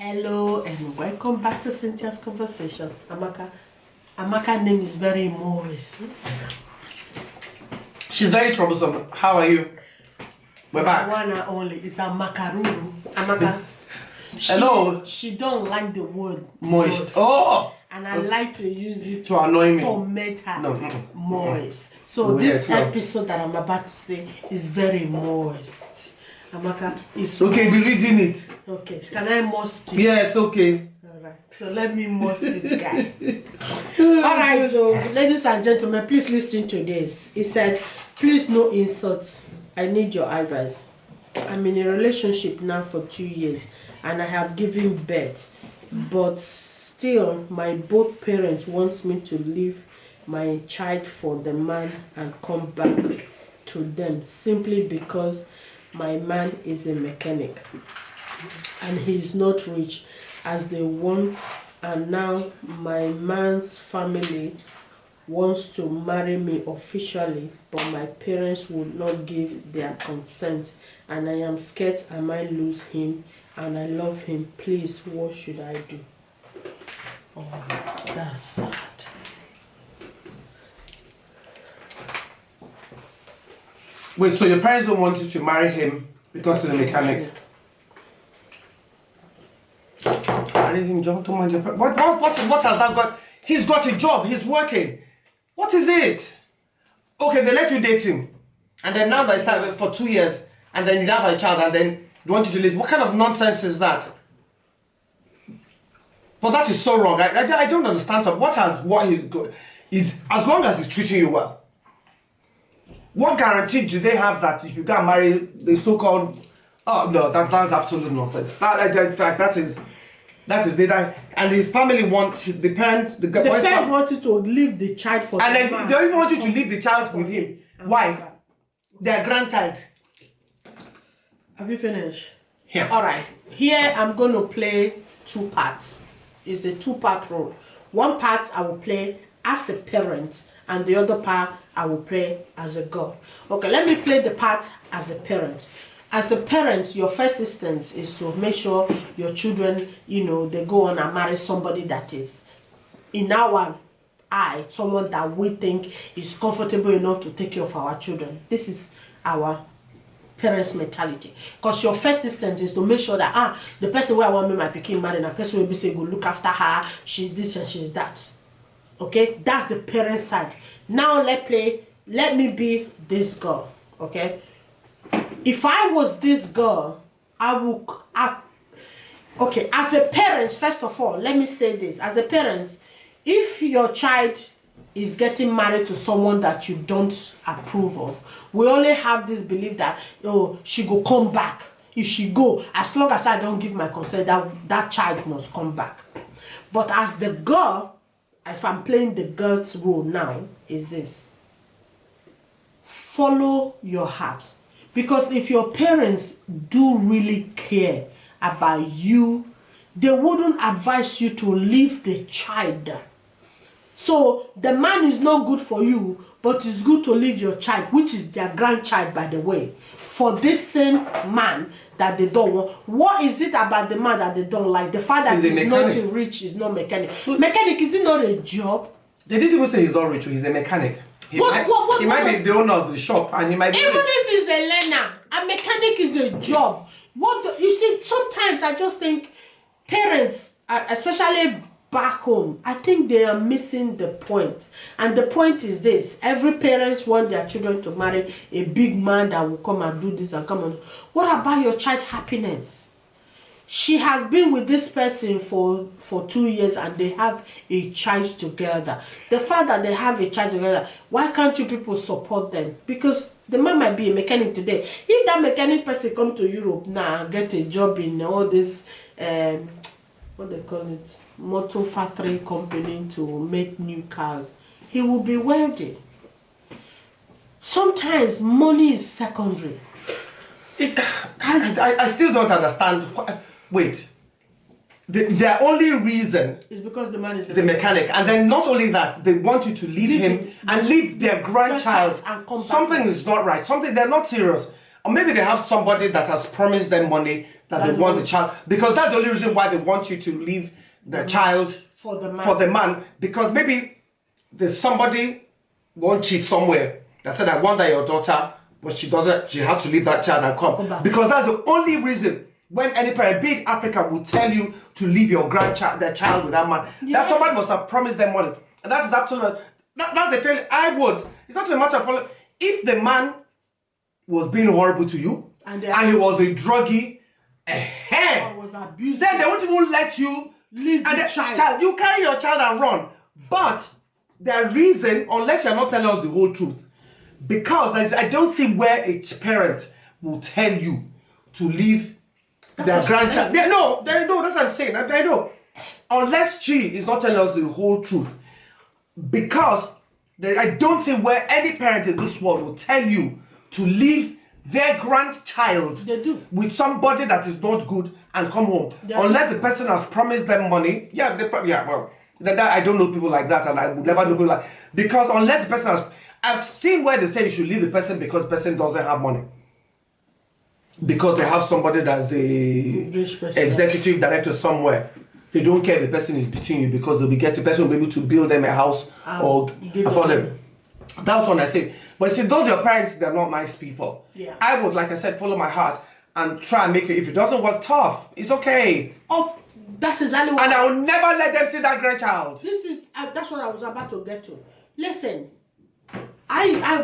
Hello and welcome back to Cynthia's Conversation. Amaka's name is very moist. She's very troublesome. How are you? We're back. One and only is Amakaruru. Amaka. Hello. She don't like the word Moist. Oh! And I like to use it to annoy me. To make her No. moist. So this episode that I'm about to say is very moist. Amaka is okay. Be reading it. Okay. Can I moist it? Yes. Okay. Alright. So let me moist it, guy. Alright, so ladies and gentlemen, please listen to this. He said, "Please no insults. I need your advice. I'm in a relationship now for 2 years, and I have given birth, but still my both parents want me to leave my child for the man and come back to them simply because my man is a mechanic and he is not rich as they want, and now my man's family wants to marry me officially, but my parents would not give their consent, and I am scared I might lose him, and I love him. Please, what should I do?" Oh, that's sad. Wait, so your parents don't want you to marry him because he's a mechanic? Anything, gentleman? What has that got? He's got a job. He's working. What is it? Okay, they let you date him, and then now they start for 2 years, and then you have a child, and then they want you to leave. What kind of nonsense is that? But that is so wrong. I don't understand. So what he's good is, as long as he's treating you well. What guarantee do they have that if you get married, the so-called? Oh no, that's absolute nonsense. In fact, that is data. And his family want the parents. The parents want you to leave the child for. And then they don't even want you to leave the child with him. Why? Their grandchild. Have you finished? Yeah. All right. Here I'm going to play 2 parts. It's a 2-part role. One part I will play as a parent, and the other part I will play as a girl. Okay, let me play the part as a parent. As a parent, your first instance is to make sure your children, they go on and marry somebody that is, in our eye, someone that we think is comfortable enough to take care of our children. This is our parents' mentality. Because your first instance is to make sure that the person where I want me my pikin marry, and the person will be say go look after her, she's this and she's that. Okay, that's the parent side. Now let me be this girl. Okay, if I was this girl, I would okay, as a parent, first of all, let me say this. As a parent, if your child is getting married to someone that you don't approve of, we only have this belief that she go come back. If she go, as long as I don't give my consent, that child must come back. But as the girl, if I'm playing the girl's role now, is this: follow your heart. Because if your parents do really care about you, they wouldn't advise you to leave the child. So the man is not good for you, but it's good to leave your child, which is their grandchild, by the way, for this same man that they don't want. What is it about the man that they don't like? The fact that he's not rich, is not mechanic. Mechanic, is it not a job? They didn't even say he's not rich. He's a mechanic. He might be the owner of the shop, and he might be. Even if he's a learner, a mechanic is a job. You see, sometimes I just think parents, especially back home, I think they are missing the point. And the point is this: every parent wants their children to marry a big man that will come and do this and come on. What about your child's happiness? She has been with this person for 2 years and they have a child together. The fact that they have a child together, why can't you people support them? Because the man might be a mechanic today. If that mechanic person come to Europe now and get a job in all this, what they call it, motor factory company to make new cars, he will be wealthy. Sometimes money is secondary. I still don't understand. Wait, their only reason is because the man is the mechanic, and then not only that, they want you to leave him and leave their grandchild. And come Something is not right. They're not serious. or maybe they have somebody that has promised them money that they want the child, because that's the only reason why they want you to leave the child for the man. For the man, because maybe there's somebody won't cheat somewhere that said, I want that your daughter, but she doesn't, she has to leave that child and come. Because that's the only reason when any parent, big Africa, will tell you to leave your grandchild, their child with that man. That somebody must have promised them money. And that's absolute, that's the feeling I would. It's not a matter of, if the man was being horrible to you, and he was a druggie, was abused, then they won't even let you leave the child. You carry your child and run. But the reason, unless you're not telling us the whole truth, because I don't see where a parent will tell you to leave their grandchild. No, that's what I'm saying. I know. Unless she is not telling us the whole truth. Because I don't see where any parent in this world will tell you to leave their grandchild with somebody that is not good and come home. Unless the person has promised them money. That I don't know people like that, and I would never know people like, because unless the person has, I've seen where they say you should leave the person because the person doesn't have money. Because they have somebody that's a executive director somewhere. They don't care if the person is beating you, because they'll be getting, the person will be able to build them a house or for them. That's what I say. But see, those are your parents, they're not nice people. Yeah. I would, like I said, follow my heart and try and make it. If it doesn't work, tough. It's okay. Oh, that's exactly what. And I will never let them see that grandchild. This is that's what I was about to get to. Listen,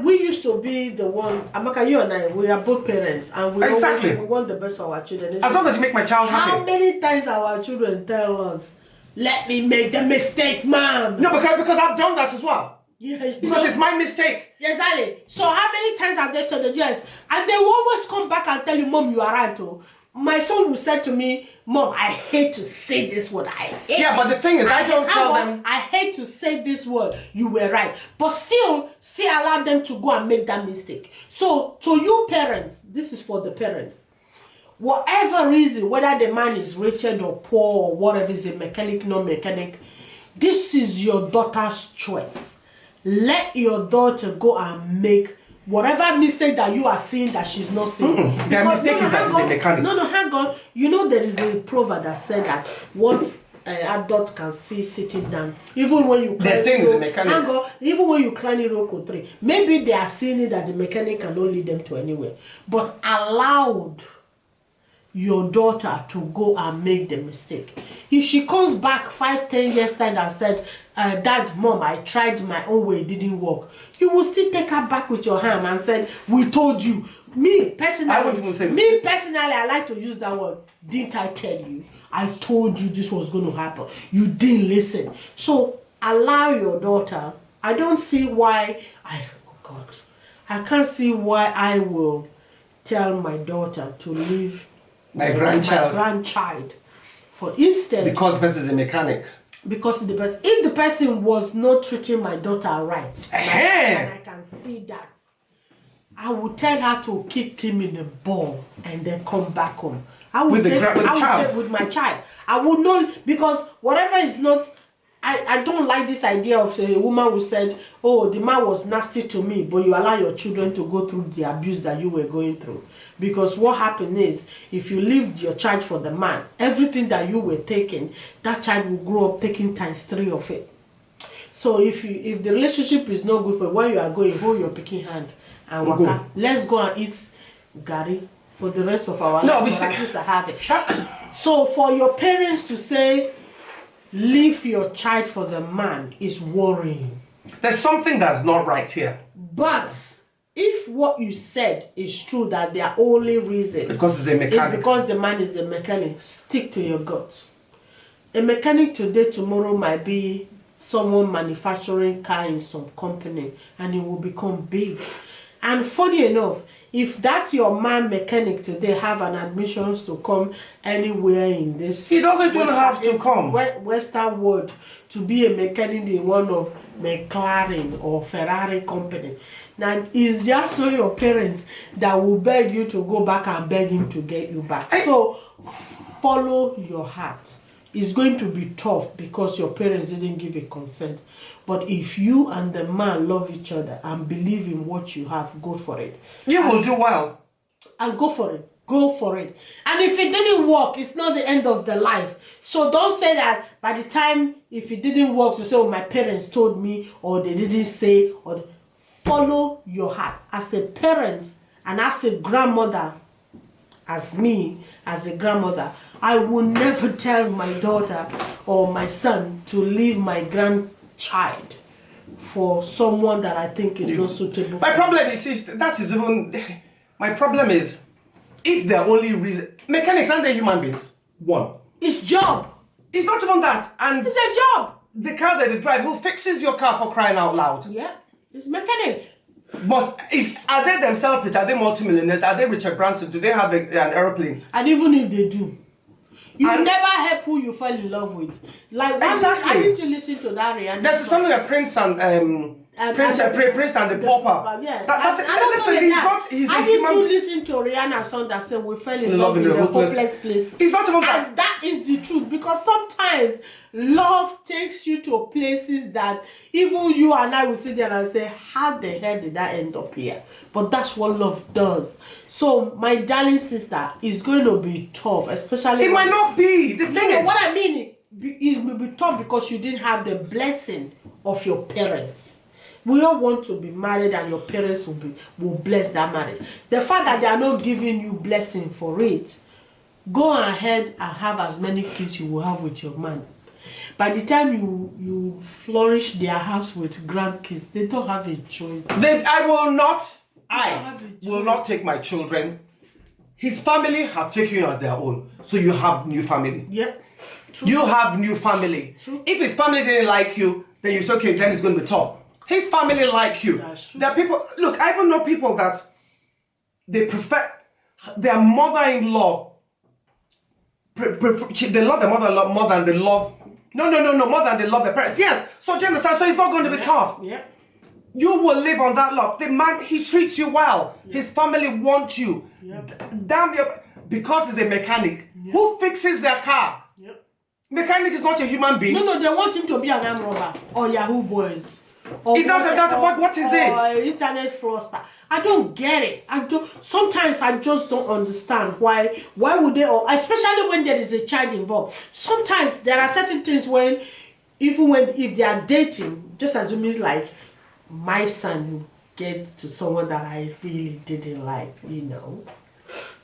we used to be the one. Amaka, you and I, we are both parents, and we want the best for our children. As long as you make my child happy. How many times our children tell us, "Let me make the mistake, mom"? No, because I've done that as well. Yeah, because it's my mistake. Exactly. So how many times have they told the yes? And they will always come back and tell you, "Mom, you are right." Oh. My son will say to me, "Mom, I hate to say this word. I hate." Yeah, but the thing is, I don't tell them. I hate to say this word. You were right, but still allow them to go and make that mistake. So, to you parents, this is for the parents. Whatever reason, whether the man is rich or poor or whatever, is a mechanic, no mechanic, this is your daughter's choice. Let your daughter go and make whatever mistake that you are seeing that she's not seeing. Their mistake is that she's a mechanic. No, hang on. You know there is a proverb that said that what an adult can see sitting down, even when you they're saying is a mechanic. Hang on, even when you climb Iroko 3, maybe they are seeing it that the mechanic cannot lead them to anywhere. But allowed your daughter to go and make the mistake. If she comes back 5-10 years time and said, "Dad, Mom, I tried my own way, it didn't work," you will still take her back with your hand and said, "We told you." Me personally, I like to use that word. Didn't I tell you? I told you this was going to happen. You didn't listen. So allow your daughter. I don't see why I can't see why I will tell my daughter to leave my grandchild for instead, because the person is a mechanic. Because if the person was not treating my daughter right, and I can see that, I would tell her to kick him in the ball and then come back home. I would take with my child. I would not, because whatever is not. I don't like this idea of a woman who said, "Oh, the man was nasty to me," but you allow your children to go through the abuse that you were going through. Because what happened is, if you leave your child for the man, everything that you were taking, that child will grow up taking ×3 of it. So if the relationship is not good for you, when you are going, hold your picking hand and waka. Let's go and eat gari for the rest of our life. At least I have it. So for your parents to say, leave your child for the man, is worrying. There's something that's not right here. But if what you said is true, that their only reason because it's a mechanic, is because the man is a mechanic, stick to your guts. A mechanic today, tomorrow might be someone manufacturing car in some company, and it will become big. And funny enough, if that's your man mechanic today, have an admissions to come anywhere in this, he doesn't even have to come Western world to be a mechanic in one of McLaren or Ferrari company. Now it's just so your parents that will beg you to go back and beg him to get you back. So follow your heart. It's going to be tough because your parents didn't give a consent. But if you and the man love each other and believe in what you have, go for it. You will do well. and go for it. Go for it. And if it didn't work, it's not the end of the life. So don't say that by the time, if it didn't work, to say, oh, my parents told me, or they didn't say, or follow your heart. As a parent and as a grandmother, as me, as a grandmother, I will never tell my daughter or my son to leave my grandchild for someone that I think is not suitable. My problem is that is even, my problem is, if the only reason, mechanics aren't they human beings? One. It's job. It's not even that. And It's a job. the car that they drive, who fixes your car, for crying out loud? Yeah, it's mechanic. Are they themselves rich? Are they multimillionaires? Are they Richard Branson? Do they have an aeroplane? And even if they do, you will never help who you fell in love with. Like, Exactly. I need to listen to that Rihanna. There's something that Prince and Prince and the Pauper. Yeah. He's I a need to human. listen to Rihanna's song that said we fell in Love love in in a a hopeless- hopeless place. It's not even that. And that is the truth, because sometimes love takes you to places that even you and I will sit there and say, how the hell did I end up here? But that's what love does. So my darling sister, is going to be tough, especially It might not be. The thing is, what I mean, it will be tough because you didn't have the blessing of your parents. We all want to be married and your parents will bless that marriage. The fact that they are not giving you blessing for it, go ahead and have as many kids you will have with your man. By the time you flourish their house with grandkids, they don't have a choice. I will have a not take my children. His family have taken you as their own. So you have new family. Yeah. True. You have new family. True. If his family didn't like you, then you say, okay, then it's going to be tough. His family like you. That's true. There are people, look, I even know people that they prefer their mother-in-law. They love their mother-in-law more than they love. No, more than they love their parents. Yes. So do you understand? So it's not going to be tough. Yeah. You will live on that love. The man, he treats you well. Yeah. His family want you. Yeah. Damn you, because he's a mechanic. Yeah. Who fixes their car? Yeah. Mechanic is not a human being. No, they want him to be an arm robber or Yahoo boys. Is that what is it? Or internet fraudster. I don't get it. Sometimes I just don't understand why would they, or especially when there is a child involved. Sometimes there are certain things if they are dating, just assuming like my son gets to someone that I really didn't like,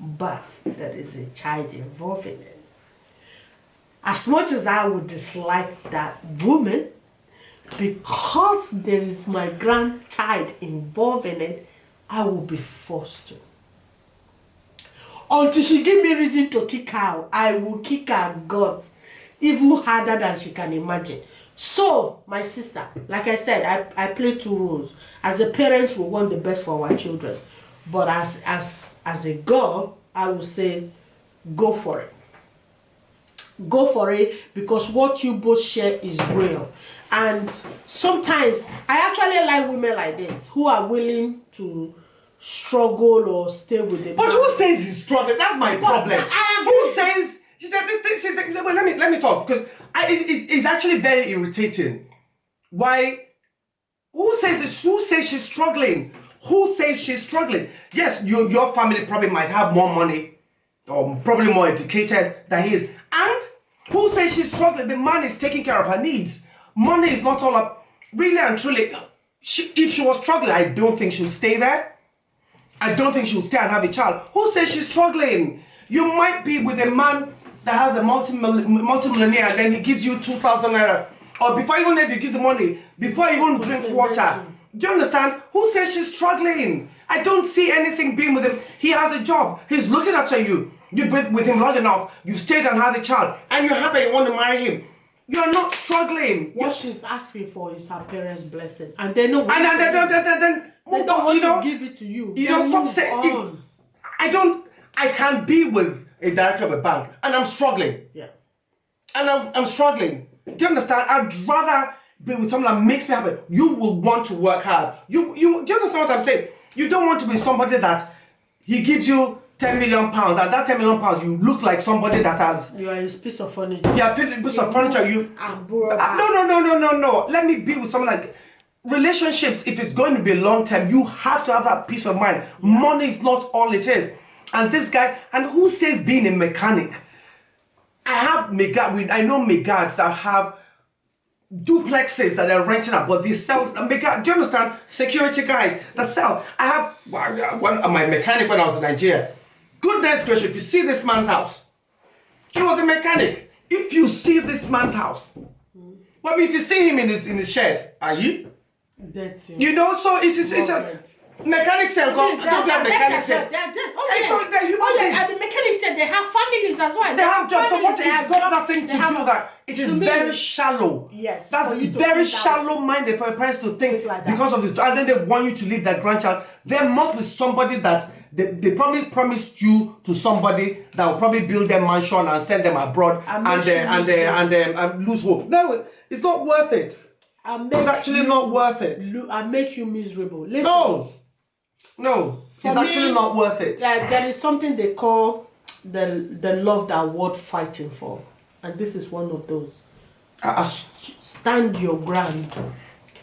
but there is a child involved in it. As much as I would dislike that woman, because there is my grandchild involved in it, I will be forced to. Until she give me reason to kick her out, I will kick her guts even harder than she can imagine. So, my sister, like I said, I play two roles. As a parent, we want the best for our children. But as a girl, I will say, go for it. Go for it, because what you both share is real. And sometimes I actually like women like this who are willing to struggle or stay with them. But who says he's struggling? That's my problem. Who says well, let me talk, because it's actually very irritating. Why? Who says she's struggling? Who says she's struggling? Yes, your family probably might have more money or probably more educated than he is. And who says she's struggling? The man is taking care of her needs. Money is not all up. Really and truly, if she was struggling, I don't think she would stay there. I don't think she would stay and have a child. Who says she's struggling? You might be with a man that has a multi-millionaire, and then he gives you 2,000 naira. Or before even if you give the money, before you even drink water. Do you understand? Who says she's struggling? I don't see anything being with him. He has a job. He's looking after you. You've been with him long enough. You stayed and had a child. And you're happy you want to marry him. You're not struggling. What she's asking for is her parents' blessing. And they know. And then they don't want to give it to you. Stop saying. I can't be with a director of a bank. And I'm struggling. Yeah. And I'm struggling. Do you understand? I'd rather be with someone that makes me happy. You will want to work hard. Do you understand what I'm saying? You don't want to be somebody that he gives you 10 million pounds, and that 10 million pounds, you look like somebody that has. You are a piece of furniture. Yeah, a piece of furniture. No. Let me be with someone like. Relationships, if it's going to be long term, you have to have that peace of mind. Money is not all it is. And this guy, and who says being a mechanic? I know megads that have duplexes that they're renting out, but they sell. Do you understand? Security guys that sell. I have one of my mechanic when I was in Nigeria. Goodness gracious, if you see this man's house, he was a mechanic. If you see this man's house, well, I mean, if you see him in his shed, are you? That's You know, so it's a mechanics and don't have mechanics. And the mechanics said they have families as well. They have jobs. So what it's got nothing to do that. It is very shallow. Yes. That's very shallow-minded for a parents to think like because of this, and then they want you to leave their grandchild. There must be somebody that they probably promised you to somebody that will probably build their mansion and send them abroad and lose hope. No, it's not worth it. It's actually not worth it. And make you miserable. Listen, no, it's actually not worth it. There is something they call the love that worth fighting for, and this is one of those. Stand your ground.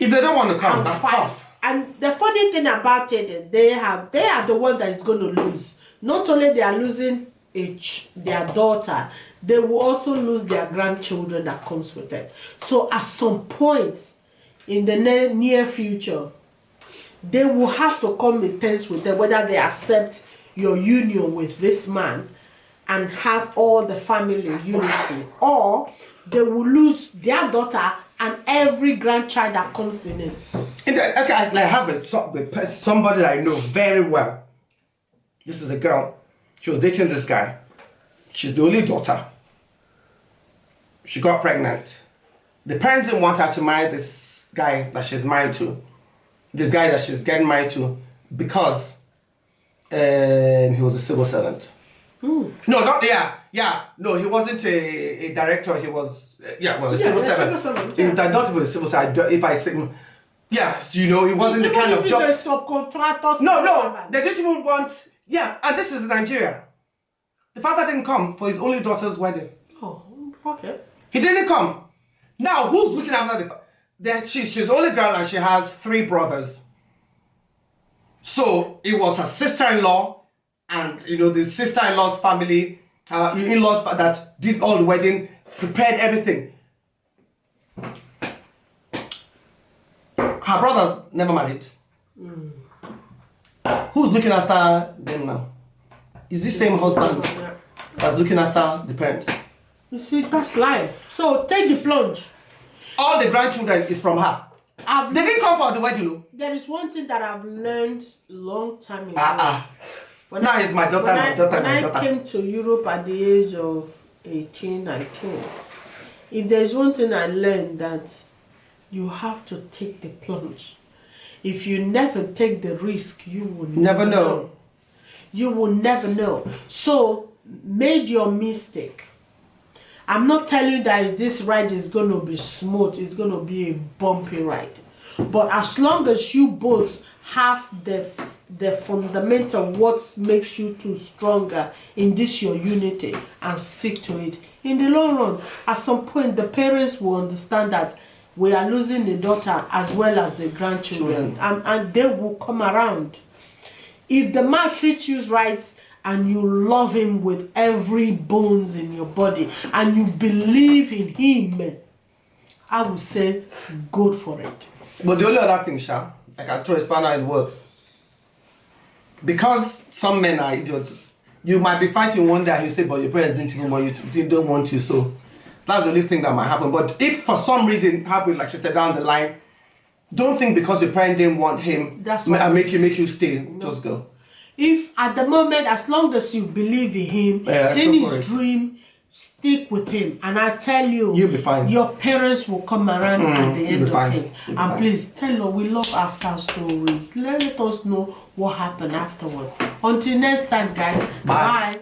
If they don't want to come, and that's fight. tough. And the funny thing about it is they are the one that is going to lose. Not only they are losing their daughter, they will also lose their grandchildren that comes with it. So at some point in the near future, they will have to come to terms with them, whether they accept your union with this man and have all the family unity, or they will lose their daughter and every grandchild that comes in it. Okay, I have somebody I know very well. This is a girl. She was dating this guy. She's the only daughter. She got pregnant. The parents didn't want her to marry this guy that she's married to. This guy that she's getting married to, because he was a civil servant. No, no, he wasn't a director. He was a civil servant. Not even a civil servant. If I say, so, you know, he wasn't the kind of job. A subcontractor. No, they didn't even want. Yeah, and this is Nigeria. The father didn't come for his only daughter's wedding. Oh, fuck it. He didn't come. Now, who's looking after she's the only girl and she has 3 brothers. So it was her sister-in-law and, you know, the sister-in-law's family, in-laws that did all the wedding, prepared everything. Her brothers never married. Who's looking after them now? Is this same husband that's looking after the parents? You see, that's life. So take the plunge. All the grandchildren is from her. They didn't come for the wedding. There is one thing that I've learned long time ago. Now it's my daughter, When I came to Europe at the age of 18, 19, if there's one thing I learned, that you have to take the plunge. If you never take the risk, you will never know. You will never know. So, made your mistake. I'm not telling you that this ride is going to be smooth. It's going to be a bumpy ride. But as long as you both have the fundamental, what makes you two stronger in this your unity, and stick to it, in the long run, at some point, the parents will understand that we are losing the daughter as well as the grandchildren, and they will come around. If the man treats you right and you love him with every bones in your body and you believe in him, I would say good for it. But the only other thing, Sha, I can throw a spanner how it works. Because some men are idiots, you might be fighting one day and you say, but your parents didn't even want you to, they don't want you, so that's the only thing that might happen. But if for some reason happen, like she said, down the line, don't think because your parent didn't want him and make you stay. No. Just go. If at the moment, as long as you believe in him, in his dream, stick with him. And I tell you, you'll be fine. Your parents will come around at the end of it. And fine. Please tell us, we love after stories. Let us know what happened afterwards. Until next time, guys. Bye.